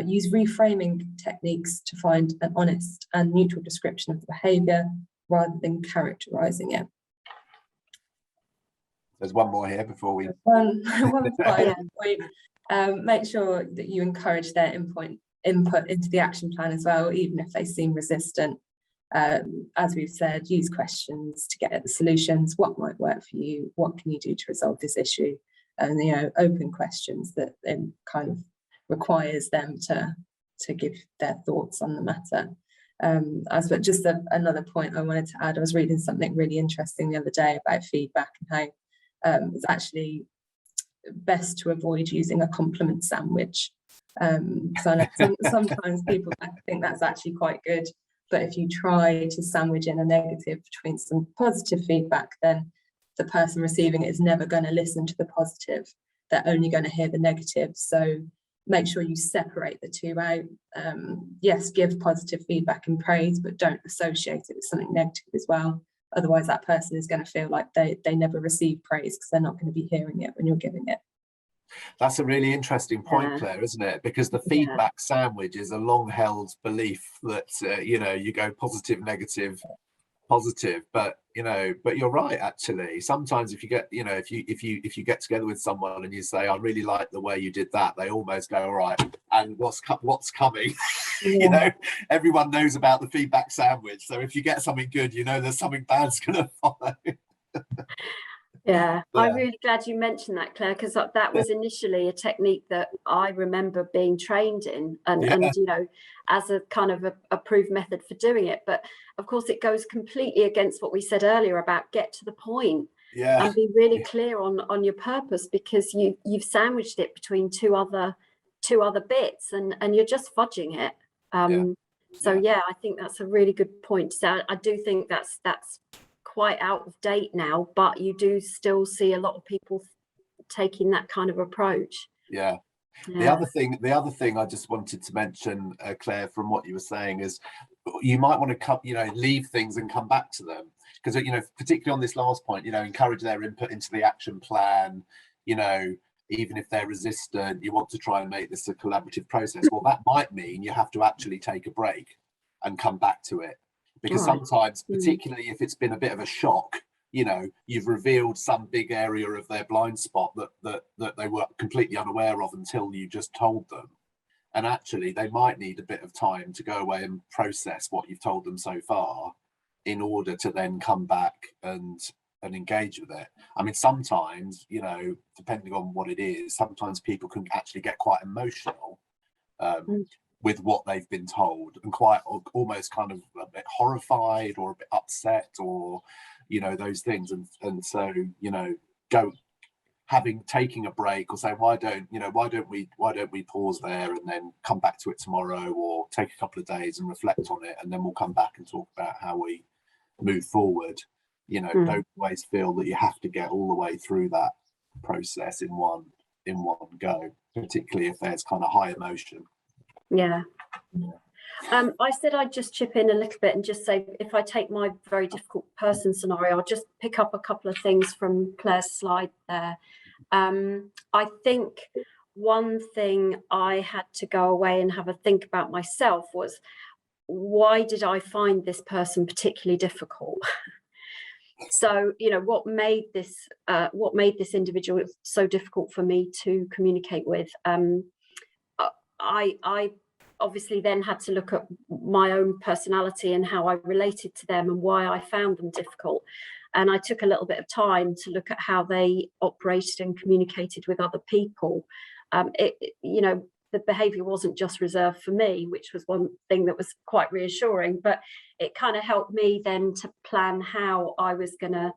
Use reframing techniques to find an honest and neutral description of the behaviour rather than characterising it. There's one more here before we... One final point. Make sure that you encourage their input into the action plan as well, even if they seem resistant. As we've said, use questions to get at the solutions. What might work for you? What can you do to resolve this issue? And, you know, open questions that then kind of requires them to give their thoughts on the matter. Just another point I wanted to add, I was reading something really interesting the other day about feedback and how it's actually best to avoid using a compliment sandwich. Sometimes people think that's actually quite good, but if you try to sandwich in a negative between some positive feedback, then the person receiving it is never going to listen to the positive. They're only going to hear the negative. So make sure you separate the two out. Yes, give positive feedback and praise, but don't associate it with something negative as well. Otherwise, that person is going to feel like they never receive praise because they're not going to be hearing it when you're giving it. That's a really interesting point, Claire, isn't it? Because the feedback sandwich is a long-held belief that you know, you go positive, negative, positive, but you know, but you're right. Actually, sometimes if you get, you know, if you get together with someone and you say, "I really like the way you did that," they almost go, "All right, and what's coming?" You know, everyone knows about the feedback sandwich. So if you get something good, you know, there's something bad's going to follow. Yeah, I'm really glad you mentioned that, Claire, because that was initially a technique that I remember being trained in, and you know, as a kind of a approved method for doing it. But of course, it goes completely against what we said earlier about get to the point and be really clear on your purpose, because you've sandwiched it between two other bits, and you're just fudging it. So I think that's a really good point. So I do think that's quite out of date now, but you do still see a lot of people taking that kind of approach. The other thing I just wanted to mention, Claire, from what you were saying, is you might want to leave things and come back to them, because, you know, particularly on this last point, you know, encourage their input into the action plan. You know, even if they're resistant, you want to try and make this a collaborative process. Well, that might mean you have to actually take a break and come back to it. Because sometimes, particularly if it's been a bit of a shock, you know, you've revealed some big area of their blind spot that they were completely unaware of until you just told them. And actually, they might need a bit of time to go away and process what you've told them so far in order to then come back and engage with it. I mean, sometimes, you know, depending on what it is, sometimes people can actually get quite emotional with what they've been told, and quite almost kind of a bit horrified or a bit upset, or, you know, those things. And so, you know, taking a break, or saying, why don't we pause there and then come back to it tomorrow, or take a couple of days and reflect on it, and then we'll come back and talk about how we move forward. You know, don't always feel that you have to get all the way through that process in one go, particularly if there's kind of high emotion. I said I'd just chip in a little bit and just say, if I take my very difficult person scenario, I'll just pick up a couple of things from Claire's slide there. I think one thing I had to go away and have a think about myself was, why did I find this person particularly difficult? So, you know, what made this individual so difficult for me to communicate with? I obviously then had to look at my own personality and how I related to them and why I found them difficult. And I took a little bit of time to look at how they operated and communicated with other people. You know, the behaviour wasn't just reserved for me, which was one thing that was quite reassuring, but it kind of helped me then to plan how I was going to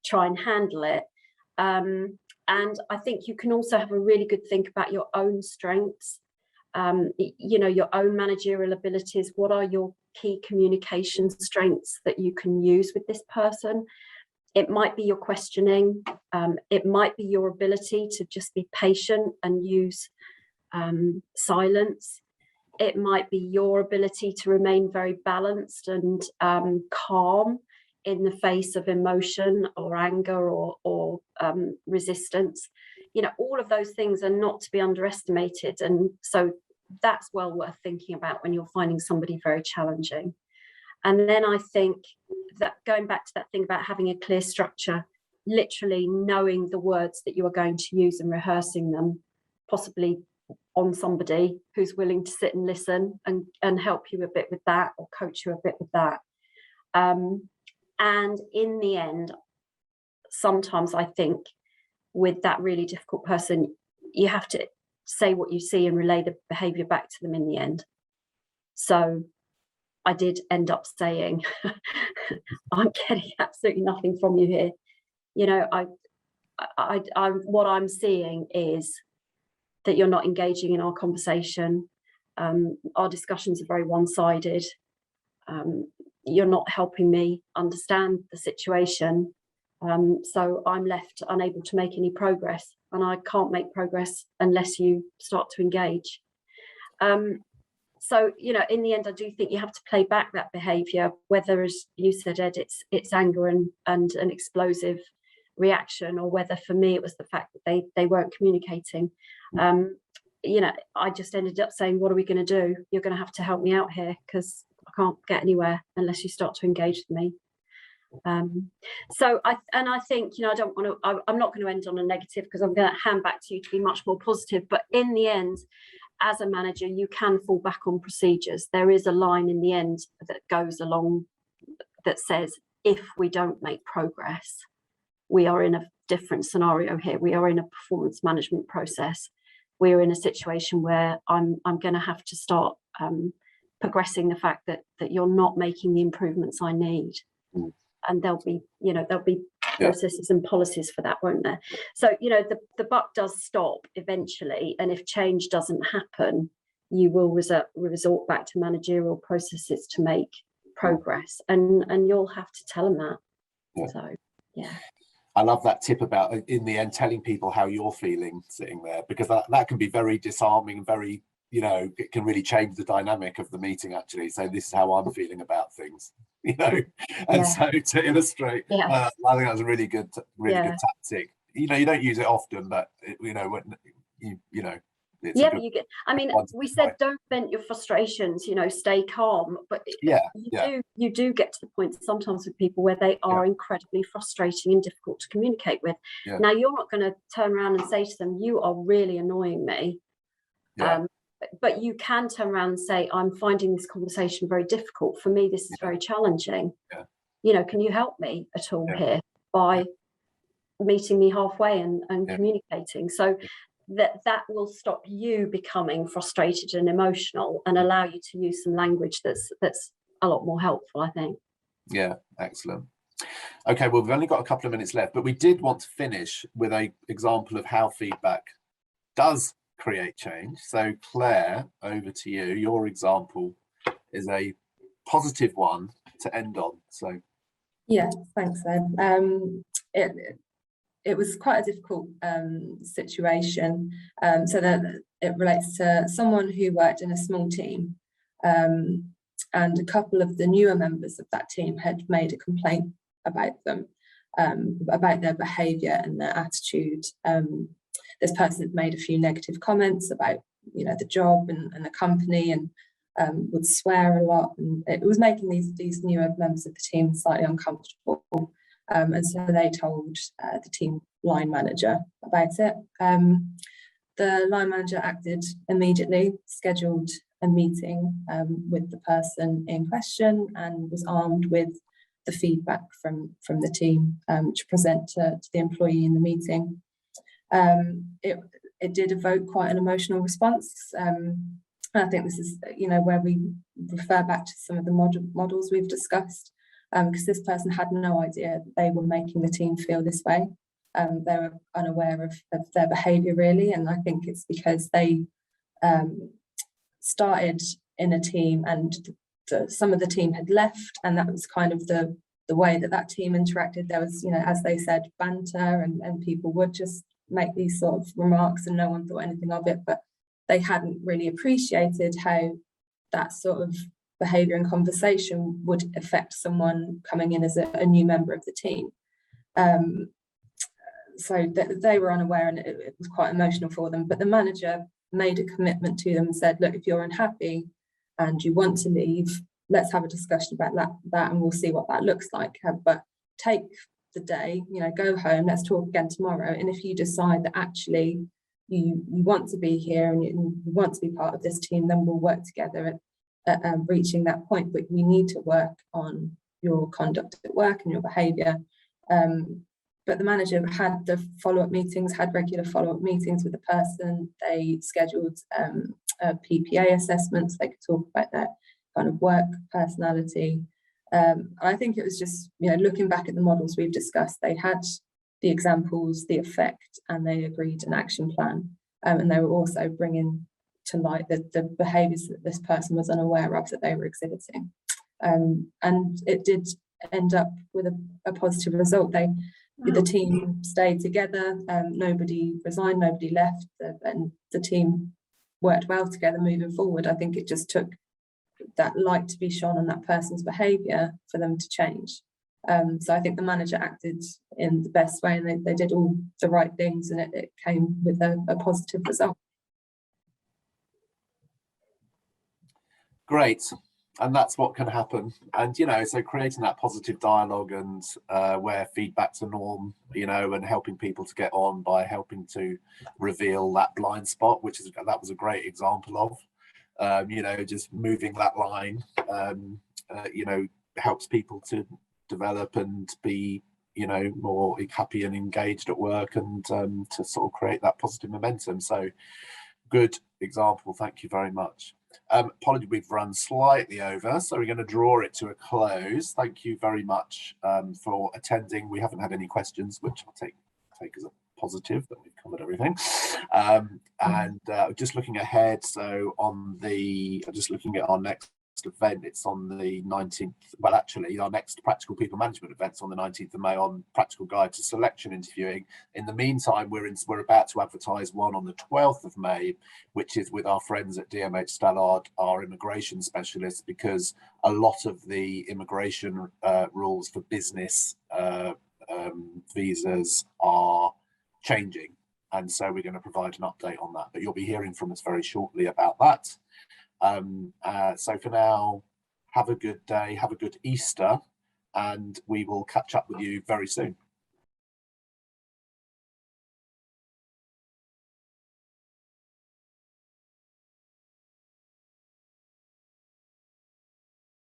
try and handle it. And I think you can also have a really good think about your own strengths. You know, your own managerial abilities. What are your key communication strengths that you can use with this person? It might be your questioning. It might be your ability to just be patient and use silence. It might be your ability to remain very balanced and calm in the face of emotion or anger or resistance. You know, all of those things are not to be underestimated. And so that's well worth thinking about when you're finding somebody very challenging. And then I think that going back to that thing about having a clear structure, literally knowing the words that you are going to use and rehearsing them, possibly on somebody who's willing to sit and listen and help you a bit with that, or coach you a bit with that. And in the end, sometimes I think with that really difficult person, you have to say what you see and relay the behaviour back to them in the end. So I did end up saying, I'm getting absolutely nothing from you here. You know, what I'm seeing is that you're not engaging in our conversation. Our discussions are very one-sided. You're not helping me understand the situation. So I'm left unable to make any progress, and I can't make progress unless you start to engage. So, you know, in the end, I do think you have to play back that behaviour, whether, as you said, Ed, it's anger and an explosive reaction, or whether for me it was the fact that they weren't communicating. You know, I just ended up saying, what are we going to do? You're going to have to help me out here, because I can't get anywhere unless you start to engage with me. So I think, you know, I'm not going to end on a negative, because I'm going to hand back to you to be much more positive. But in the end, as a manager, you can fall back on procedures. There is a line in the end that goes along that says, if we don't make progress, we are in a different scenario here. We are in a performance management process. We're in a situation where I'm going to have to start progressing the fact that you're not making the improvements I need. And there'll be processes and policies for that, won't there? So, you know, the buck does stop eventually, and if change doesn't happen, you will resort back to managerial processes to make progress, and you'll have to tell them that. Yeah. So, yeah. I love that tip about, in the end, telling people how you're feeling sitting there, because that can be very disarming, very, you know, it can really change the dynamic of the meeting, actually. So this is how I'm feeling about things, you know. And so to illustrate, I think that's a really good good tactic. You know, you don't use it often, but you know, when you know, it's but you get, I mean, we said don't vent your frustrations, you know, stay calm, but you do get to the point sometimes with people where they are incredibly frustrating and difficult to communicate with. Now, you're not going to turn around and say to them, you are really annoying me. But you can turn around and say, I'm finding this conversation very difficult. For me, this is very challenging. You know, can you help me at all here by meeting me halfway and communicating? So that will stop you becoming frustrated and emotional, and allow you to use some language that's a lot more helpful, I think. Yeah, excellent. Okay, well, we've only got a couple of minutes left, but we did want to finish with an example of how feedback does create change. So Claire, over to you. Your example is a positive one to end on. So yeah, thanks, Ed. It was quite a difficult situation. So that it relates to someone who worked in a small team, and a couple of the newer members of that team had made a complaint about them, about their behaviour and their attitude. This person had made a few negative comments about, you know, the job and the company, and would swear a lot, and it was making these newer members of the team slightly uncomfortable. And so they told the team line manager about it. The line manager acted immediately, scheduled a meeting with the person in question, and was armed with the feedback from the team to present to the employee in the meeting. It did evoke quite an emotional response. I think this is, you know, where we refer back to some of the models we've discussed, because this person had no idea that they were making the team feel this way. They were unaware of their behaviour, really, and I think it's because they started in a team, and some of the team had left, and that was kind of the way that team interacted. There was, you know, as they said, banter, and people would just make these sort of remarks, and no one thought anything of it, but they hadn't really appreciated how that sort of behaviour and conversation would affect someone coming in as a new member of the team. So they were unaware, and it was quite emotional for them. But the manager made a commitment to them and said, look, if you're unhappy and you want to leave, let's have a discussion about that and we'll see what that looks like. But take the day, you know, go home, let's talk again tomorrow. And if you decide that actually you want to be here and you want to be part of this team, then we'll work together at reaching that point. But we need to work on your conduct at work and your behaviour. But the manager had the follow-up meetings, had regular follow-up meetings with the person. They scheduled PPA assessments. They could talk about their kind of work personality. I think it was just, looking back at the models we've discussed, they had the examples, the effect, and they agreed an action plan. And they were also bringing to light the behaviours that this person was unaware of that they were exhibiting. And it did end up with a positive result. The team stayed together, nobody resigned, nobody left, and the team worked well together moving forward. I think it just took that light to be shone on that person's behaviour for them to change. So I think the manager acted in the best way, and they did all the right things, and it came with a positive result. Great. And that's what can happen. And, so creating that positive dialogue and where feedback's a norm, and helping people to get on by helping to reveal that blind spot, that was a great example of, just moving that line, helps people to develop and be, more happy and engaged at work, and to sort of create that positive momentum. So good example. Thank you very much. Apologies, we've run slightly over, so we're going to draw it to a close. Thank you very much for attending. We haven't had any questions, which I'll take as a positive that we've covered everything. And just looking ahead, so just looking at our next event, it's on the 19th. Well, actually, our next practical people management event's on the 19th of May on practical guide to selection interviewing. In the meantime, we're about to advertise one on the 12th of May, which is with our friends at DMH Stallard, our immigration specialists, because a lot of the immigration rules for business visas are changing, and so we're going to provide an update on that, but you'll be hearing from us very shortly about that. So for now, have a good day, have a good Easter, and we will catch up with you very soon.